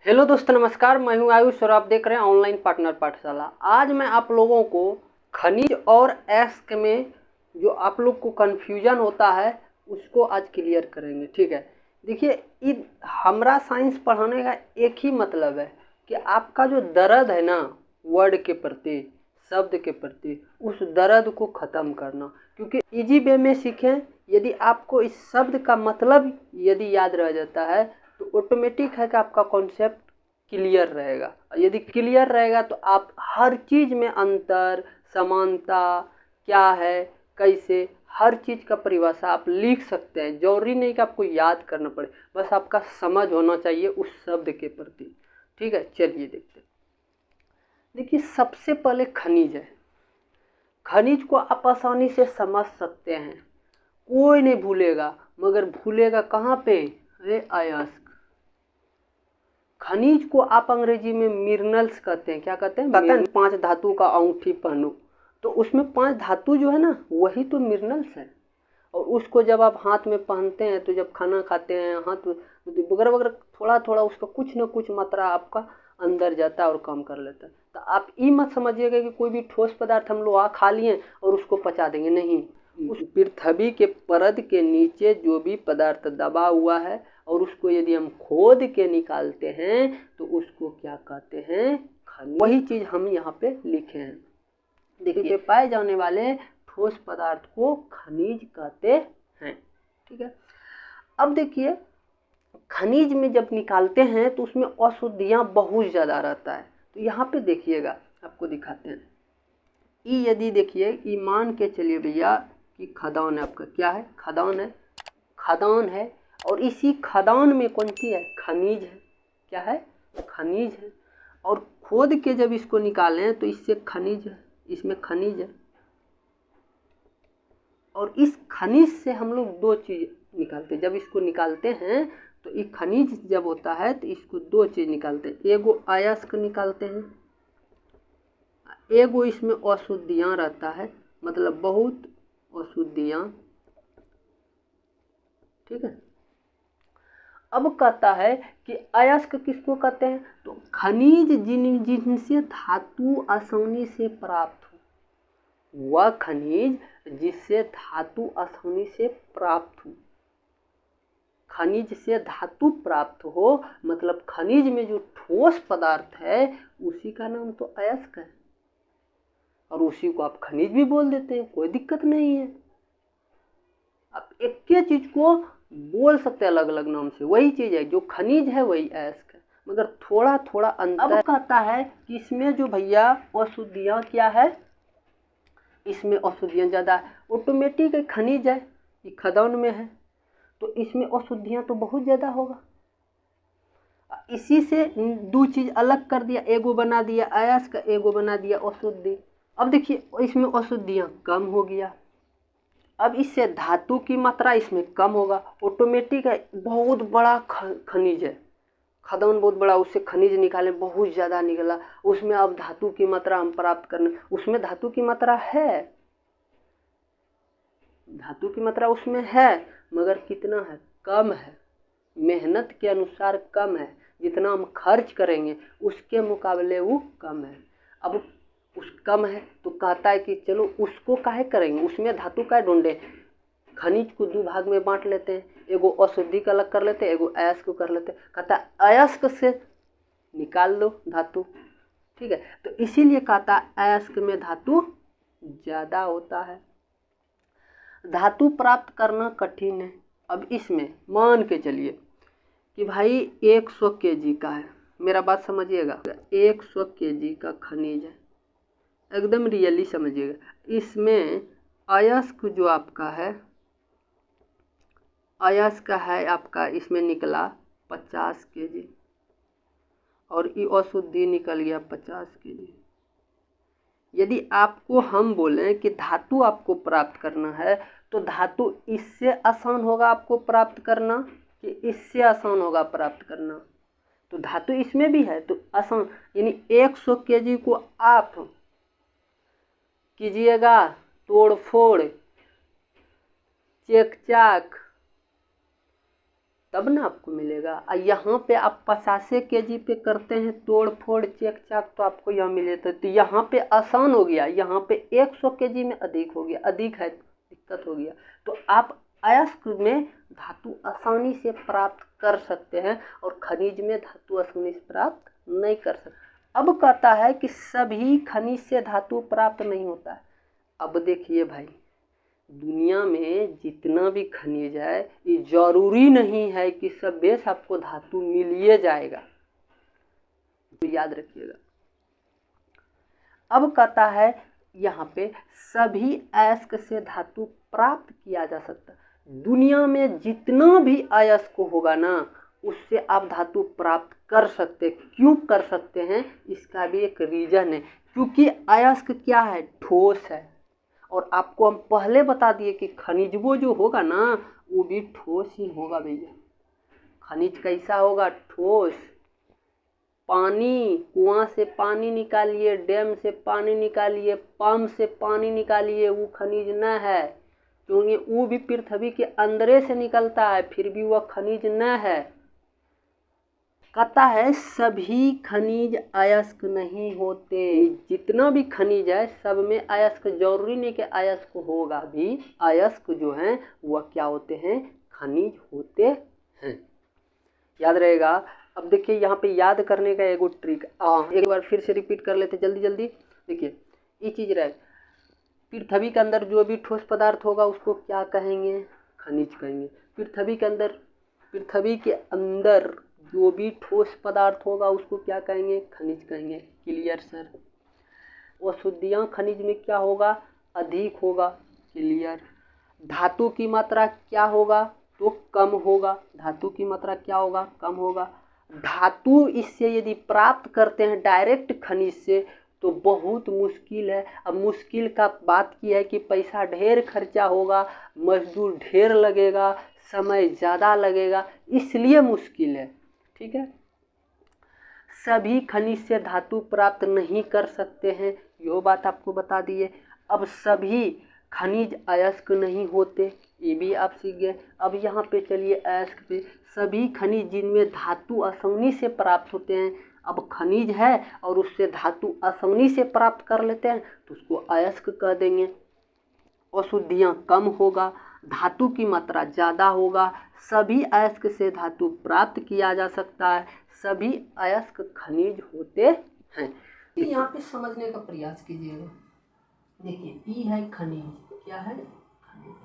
Hello दोस्तों, नमस्कार। मैं हूं आयुष और आप देख रहे हैं ऑनलाइन पार्टनर पाठशाला। आज मैं आप लोगों को खनिज और एस्क में जो आप लोग को कन्फ्यूजन होता है उसको आज क्लियर करेंगे। ठीक है, देखिए, हमारा साइंस पढ़ाने का एक ही मतलब है कि आपका जो दर्द है ना वर्ड के प्रति, शब्द के प्रति, उस दर्द को ख़त्म करना। क्योंकि इजी वे में सीखें, यदि आपको इस शब्द का मतलब यदि याद रह जाता है तो ऑटोमेटिक है कि आपका कॉन्सेप्ट क्लियर रहेगा। यदि क्लियर रहेगा तो आप हर चीज़ में अंतर, समानता क्या है, कैसे, हर चीज़ का परिभाषा आप लिख सकते हैं। जरूरी नहीं कि आपको याद करना पड़े, बस आपका समझ होना चाहिए उस शब्द के प्रति। ठीक है, चलिए देखते हैं। देखिए, सबसे पहले खनिज है। खनिज को आप आसानी से समझ सकते हैं, कोई नहीं भूलेगा, मगर भूलेगा कहाँ पे? अरे अयस्क। खनिज को आप अंग्रेजी में मिनरल्स कहते हैं। क्या कहते हैं? पता है, 5 धातु का अंगूठी पहनो तो उसमें 5 धातु जो है ना वही तो मिनरल्स है। और उसको जब आप हाथ में पहनते हैं तो जब खाना खाते हैं हाथ वगैरह वगैरह थोड़ा थोड़ा उसका कुछ न कुछ मात्रा आपका अंदर जाता है और काम कर लेता है। तो आप ये मत समझिएगा कि कोई भी ठोस पदार्थ हम लोग खा लिए और उसको पचा देंगे, नहीं। उस पृथ्वी के परत के नीचे जो भी पदार्थ दबा हुआ है और उसको यदि हम खोद के निकालते हैं तो उसको क्या कहते हैं? खनिज। वही चीज़ हम यहाँ पे लिखे हैं। देखिए, पाए जाने वाले ठोस पदार्थ को खनिज कहते हैं। ठीक है, अब देखिए, खनिज में जब निकालते हैं तो उसमें अशुद्धियाँ बहुत ज़्यादा रहता है। तो यहाँ पे देखिएगा, आपको दिखाते हैं। यदि देखिए, मान के चलिए भैया कि खदान है आपका। क्या है? खदान है। खदान है और इसी खदान में कौन सी है? खनिज है। क्या है? खनिज है। और खोद के जब इसको निकालें तो इससे खनिज है, इसमें खनिज है। और इस खनिज से हम लोग 2 चीज़ निकालते हैं। जब इसको निकालते हैं तो ये खनिज जब होता है तो इसको 2 चीज़ निकालते हैं। एगो अयस्क निकालते हैं, एगो इसमें अशुद्धियाँ रहता है, मतलब बहुत अशुद्धियाँ। ठीक है, अब कहता है कि अयस्क किसको कहते हैं? तो खनिज जिनसे धातु आसानी से प्राप्त हो, वह खनिज जिससे धातु आसानी से प्राप्त हो। खनिज से धातु प्राप्त हो मतलब खनिज में जो ठोस पदार्थ है उसी का नाम तो अयस्क है। और उसी को आप खनिज भी बोल देते हैं, कोई दिक्कत नहीं है। आप एक ही चीज को बोल सकते हैं अलग अलग नाम से, वही चीज है। जो खनिज है वही अयस्क है, मगर थोड़ा थोड़ा अंतर। अब कहता है कि इसमें जो भैया अशुद्धियाँ क्या है, इसमें अशुद्धियाँ ज़्यादा है। ऑटोमेटिक है, खनिज है, ये खदान में है तो इसमें अशुद्धियाँ तो बहुत ज़्यादा होगा। इसी से 2 चीज़ अलग कर दिया, एगो बना दिया अयस्क, एगो बना दिया अशुद्धि। अब देखिए, इसमें अशुद्धियाँ कम हो गया। अब इससे धातु की मात्रा इसमें कम होगा। ऑटोमेटिक है, बहुत बड़ा खनिज है, खदान बहुत बड़ा, उससे खनिज निकाले बहुत ज़्यादा निकला। उसमें अब धातु की मात्रा हम प्राप्त करने, उसमें धातु की मात्रा है, धातु की मात्रा उसमें है, मगर कितना है? कम है। मेहनत के अनुसार कम है। जितना हम खर्च करेंगे उसके मुकाबले वो कम है। अब उस कम है तो कहता है कि चलो उसको काहे करेंगे, उसमें धातु काहे ढूंढे। खनिज को 2 भाग में बांट लेते हैं, एगो अशुद्धि का अलग कर लेते हैं, एगो अयस्क को कर लेते हैं। कहता है अयस्क से निकाल लो धातु। ठीक है, तो इसीलिए कहता है अयस्क में धातु ज़्यादा होता है। धातु प्राप्त करना कठिन है। अब इसमें मान के चलिए कि भाई 100 kg का है, मेरा बात समझिएगा, 100 kg का खनिज है, एकदम रियली समझिएगा। इसमें अयस्क जो आपका है, अयस्क है आपका, इसमें निकला 50 kg और ये अशुद्धि निकल गया 50 kg। यदि आपको हम बोलें कि धातु आपको प्राप्त करना है तो धातु इससे आसान होगा आपको प्राप्त करना कि इससे आसान होगा प्राप्त करना? तो धातु इसमें भी है तो आसान, यानी 100 kg को आप कीजिएगा तोड़ फोड़, चेक चाक, तब ना आपको मिलेगा। और यहाँ पे आप 50 kg पे करते हैं तोड़ फोड़ चेक चाक तो आपको यहाँ मिले तो यहाँ पे आसान हो गया, यहाँ पे 100 kg में अधिक हो गया, अधिक है दिक्कत हो गया। तो आप अयस्क में धातु आसानी से प्राप्त कर सकते हैं और खनिज में धातु आसानी से प्राप्त नहीं कर सकते। अब कहता है कि सभी खनिज से धातु प्राप्त नहीं होता है। अब देखिए भाई, दुनिया में जितना भी खनिज है ये जरूरी नहीं है कि सब बेस आपको धातु मिलिए जाएगा, तो याद रखिएगा। अब कहता है यहाँ पे सभी अयस्क से धातु प्राप्त किया जा सकता है। दुनिया में जितना भी अयस्क होगा ना उससे आप धातु प्राप्त कर सकते। क्यों कर सकते हैं, इसका भी एक रीजन है, क्योंकि अयस्क क्या है, ठोस है। और आपको हम पहले बता दिए कि खनिज वो जो होगा ना वो भी ठोस ही होगा भैया। खनिज कैसा होगा, ठोस। पानी, कुआं से पानी निकालिए, डैम से पानी निकालिए, पंप से पानी निकालिए, वो खनिज न है, क्योंकि वो भी पृथ्वी के अंदर से निकलता है, फिर भी वह खनिज न है। कहता है सभी खनिज अयस्क नहीं होते। जितना भी खनिज है सब में अयस्क, जरूरी नहीं कि अयस्क होगा भी, अयस्क जो हैं वह क्या होते हैं, खनिज होते हैं। याद रहेगा। अब देखिए यहाँ पे याद करने का एगो ट्रिक, एक बार फिर से रिपीट कर लेते जल्दी जल्दी। देखिए ये चीज़ रहे, पृथ्वी के अंदर जो भी ठोस पदार्थ होगा उसको क्या कहेंगे, खनिज कहेंगे। पृथ्वी के अंदर जो भी ठोस पदार्थ होगा उसको क्या कहेंगे, खनिज कहेंगे। Clear sir. अशुद्धियाँ खनिज में क्या होगा, अधिक होगा। क्लियर। धातु की मात्रा क्या होगा, तो कम होगा। धातु की मात्रा क्या होगा, कम होगा। धातु इससे यदि प्राप्त करते हैं डायरेक्ट खनिज से तो बहुत मुश्किल है। अब मुश्किल का बात की है कि पैसा ढेर खर्चा होगा, मजदूर ढेर लगेगा, समय ज़्यादा लगेगा, इसलिए मुश्किल है। ठीक है। सभी खनिज से धातु प्राप्त नहीं कर सकते हैं, यो बात आपको बता दिए। अब सभी खनिज अयस्क नहीं होते, ये भी आप सीख गए। अब यहाँ पे चलिए अयस्क पे, सभी खनिज जिनमें धातु आसानी से प्राप्त होते हैं। अब खनिज है और उससे धातु आसानी से प्राप्त कर लेते हैं तो उसको अयस्क कह देंगे। अशुद्धियाँ कम होगा, धातु की मात्रा ज़्यादा होगा, सभी अयस्क से धातु प्राप्त किया जा सकता है, सभी अयस्क खनिज होते हैं। यहाँ पे समझने का प्रयास कीजिएगा। देखिए ई है खनिज, क्या है, खनिज।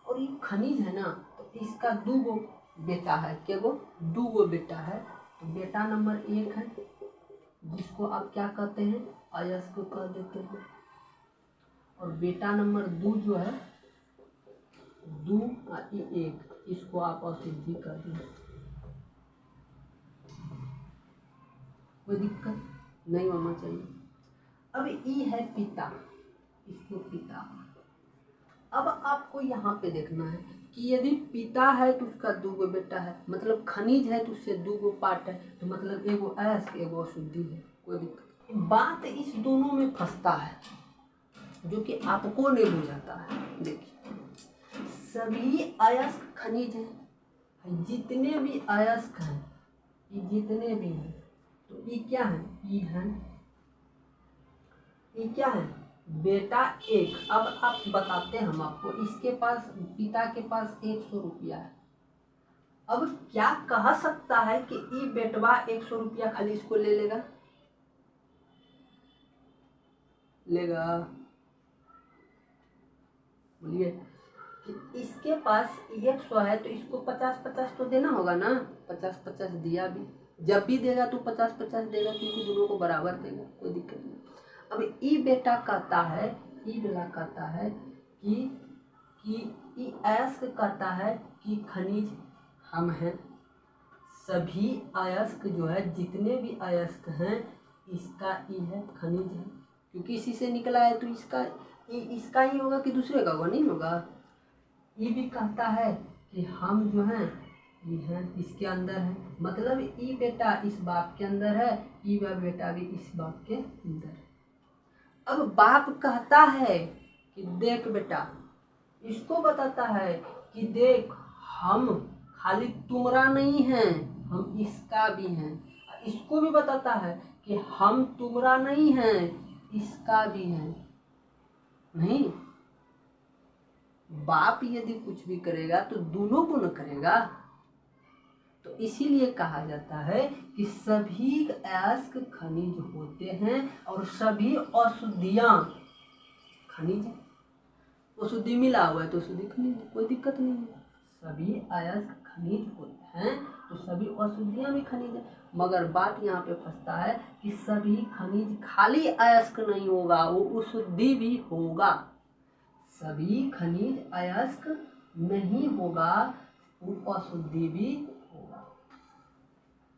और ये खनिज है ना तो इसका दो बेटा है, क्या गो, दो बेटा है। तो बेटा नंबर 1 है जिसको आप क्या कहते हैं, अयस्क कह देते हैं। और बेटा नंबर 2 जो है, 2 और 1, इसको आप अशुद्धि कर दें। कोई दिक्कत नहीं होना चाहिए। अब ई है पिता, इसको पिता। अब आपको यहाँ पे देखना है कि यदि पिता है तो उसका 2 बेटा है, मतलब खनिज है तो उससे 2 पार्ट है, तो मतलब एगो अयस्क एगो अशुद्धि है। कोई दिक्कत। बात इस दोनों में फंसता है जो कि आपको नहीं बुझाता है। देखिए सभी अयस्क खनिज हैं, जितने भी अयस्क हैं, ये जितने भी हैं, तो ये क्या है, ये क्या है, बेटा 1। अब आप बताते हैं हम आपको, इसके पास, पिता के पास 100 रुपया है। अब क्या कह सकता है कि ये बेटवा 100 रुपया खाली इसको ले लेगा, बोलिए कि इसके पास 100 है तो इसको 50-50 तो देना होगा ना, 50-50 दिया भी, जब भी देगा तो 50-50 देगा, क्योंकि दोनों को बराबर देगा, कोई दिक्कत नहीं। अब ई बेटा कहता है, ई बेटा कहता है कि ई अयस्क कहता है कि खनिज हम हैं, सभी अयस्क जो है, जितने भी अयस्क हैं इसका ई है, खनिज है, क्योंकि इसी से निकला है तो इसका ही होगा कि दूसरे का होगा, नहीं होगा। ये भी कहता है कि हम जो हैं ये हैं, इसके अंदर है, मतलब ई बेटा इस बाप के अंदर है, ई बेटा भी इस बाप के अंदर है। अब बाप कहता है कि देख बेटा, इसको बताता है कि देख हम खाली तुम्हारा नहीं है, हम इसका भी हैं। इसको भी बताता है कि हम तुम्हारा नहीं है, इसका भी है। नहीं, बाप यदि कुछ भी करेगा तो दोनों को न करेगा। तो इसीलिए कहा जाता है कि सभी अयस्क खनिज होते हैं और सभी अशुद्धियां खनिज है। अशुद्धि मिला हुआ है तो अशुद्धि खनिज है, कोई दिक्कत नहीं है। सभी अयस्क खनिज होते हैं तो सभी अशुद्धियां भी खनिज है। मगर बात यहाँ पे फंसता है कि सभी खनिज खाली अयस्क नहीं होगा, वो अशुद्धि भी होगा। सभी खनिज अयस्क नहीं होगा, वो अशुद्धि भी होगा।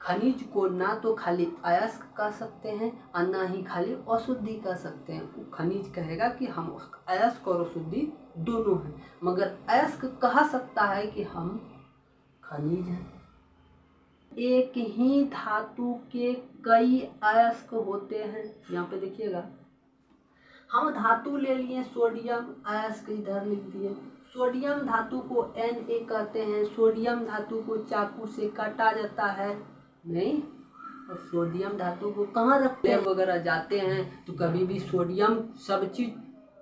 खनिज को ना तो खाली अयस्क कह सकते हैं और ना ही खाली अशुद्धि कह सकते हैं। वो खनिज कहेगा कि हम अयस्क और अशुद्धि दोनों हैं, मगर अयस्क कह सकता है कि हम खनिज हैं। एक ही धातु के कई अयस्क होते हैं। यहाँ पे देखिएगा, हम धातु ले लिए सोडियम, अयस्क इधर लिख दिए। सोडियम धातु को Na कहते हैं। सोडियम धातु को चाकू से काटा जाता है नहीं, और सोडियम धातु को कहाँ रखते हैं? वगैरह जाते हैं तो कभी भी सोडियम सब चीज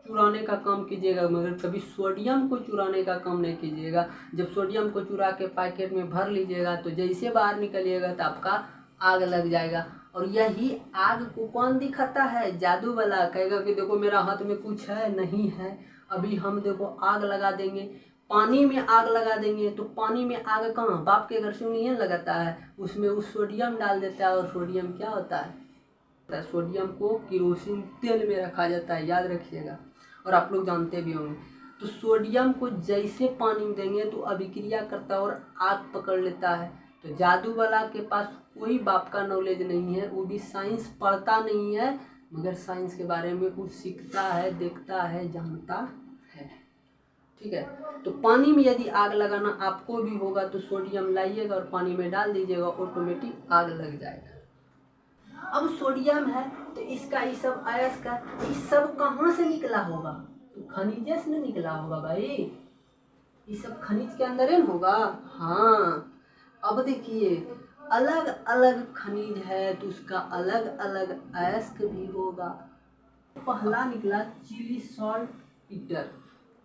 चुराने का काम कीजिएगा, मगर कभी सोडियम को चुराने का काम नहीं कीजिएगा। जब सोडियम को चुरा के पैकेट में भर लीजिएगा तो जैसे बाहर निकलिएगा तो आपका आग लग जाएगा। और यही आग को कौन दिखाता है? जादू वाला कहेगा कि देखो मेरा हाथ में कुछ है, नहीं है, अभी हम देखो आग लगा देंगे। पानी में आग लगा देंगे तो पानी में आग कहाँ? बाप के घर से नहीं लगाता है, उसमें उस सोडियम डाल देता है। और सोडियम क्या होता है? सोडियम को केरोसिन तेल में रखा जाता है, याद रखिएगा, और आप लोग जानते भी होंगे। तो सोडियम को जैसे पानी में देंगे तो अभिक्रिया करता है और आग पकड़ लेता है। तो जादू वाला के पास कोई बाप का नॉलेज नहीं है, वो भी साइंस पढ़ता नहीं है, मगर साइंस के बारे में कुछ सीखता है, देखता है, जानता है। ठीक है, तो पानी में यदि आग लगाना आपको भी होगा तो सोडियम लाइएगा और पानी में डाल दीजिएगा, ऑटोमेटिक आग लग जाएगा। अब सोडियम है तो इसका ये सब अयस्क का ये सब कहाँ से निकला होगा? तो खनिज से नहीं निकला होगा भाई, ये सब खनिज के अंदर ही होगा। हाँ, अब देखिए अलग अलग खनिज है तो उसका अलग अलग अयस्क भी होगा। पहला निकला Chile saltpetre.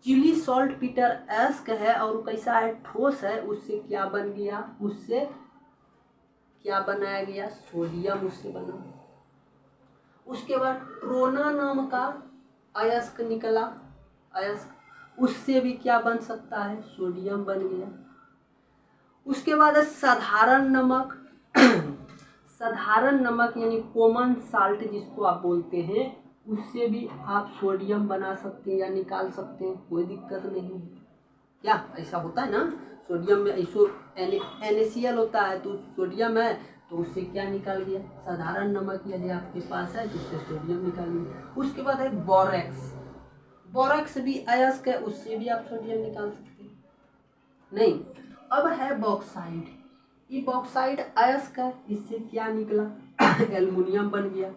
Chile saltpetre अयस्क है और कैसा है? ठोस है। उससे क्या बन गया? उससे क्या बनाया गया? सोडियम उससे बना। उसके बाद ट्रोना नाम का अयस्क निकला, अयस्क, उससे भी क्या बन सकता है? सोडियम बन गया। उसके बाद साधारण नमक साधारण नमक यानी कॉमन साल्ट जिसको आप बोलते हैं, उससे भी आप सोडियम बना सकते हैं या निकाल सकते हैं, कोई दिक्कत नहीं है। क्या ऐसा होता है ना, सोडियम में ऐसो NaCl होता है तो सोडियम है तो उससे क्या निकाल गया? साधारण नमक यदि आपके पास है तो उससे सोडियम निकाल गया। उसके बाद है बोरेक्स। बोरेक्स भी अयस्क है, उससे भी आप सोडियम निकाल सकते हैं। नहीं, अब है बॉक्साइड। ये बॉक्साइड अयस्क है, इससे क्या निकला? एल्युमिनियम बन गया।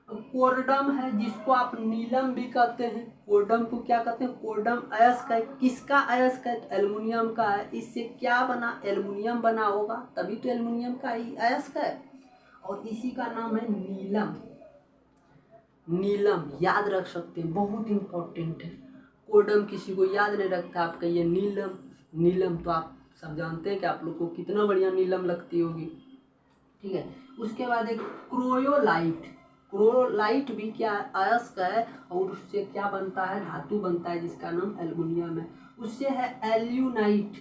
कोर्डम है जिसको आप नीलम भी कहते हैं, कोर्डम को क्या कहते हैं? कोर्डम अयस्क है। किसका अयस्क है? एल्युमिनियम का है। इससे क्या बना? एल्युमिनियम बना होगा, तभी तो एल्युमिनियम का ही अयस्क है। और इसी का नाम है नीलम। नीलम याद रख सकते हैं, बहुत इंपॉर्टेंट है। कोर्डम किसी को याद नहीं रखता, आप कहिए नीलम। नीलम तो आप सब जानते हैं कि आप लोग को कितना बढ़िया नीलम लगती होगी। ठीक है, उसके बाद एक क्रोयोलाइट। क्रोयोलाइट भी क्या अयस्क है और उससे क्या बनता है? धातु बनता है जिसका नाम एल्युमिनियम है। उससे है एल्यूनाइट।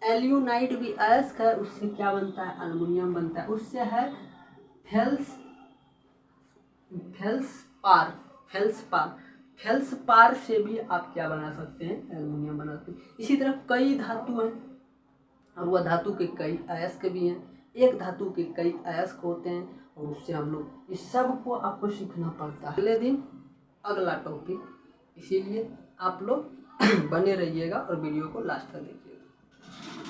एल्यूनाइट भी अयस्क है, उससे क्या बनता है? एल्युमिनियम बनता है। उससे है फेल्सपार। फेल्सपार से भी आप क्या बना सकते हैं? एल्युमिनियम बना सकते हैं। इसी तरह कई धातु हैं और वह धातु के कई अयस्क भी हैं। एक धातु के कई अयस्क होते हैं और उससे हम लोग इस सब को आपको सीखना पड़ता है। अगले दिन अगला टॉपिक, इसीलिए आप लोग बने रहिएगा और वीडियो को लास्ट तक देखिएगा।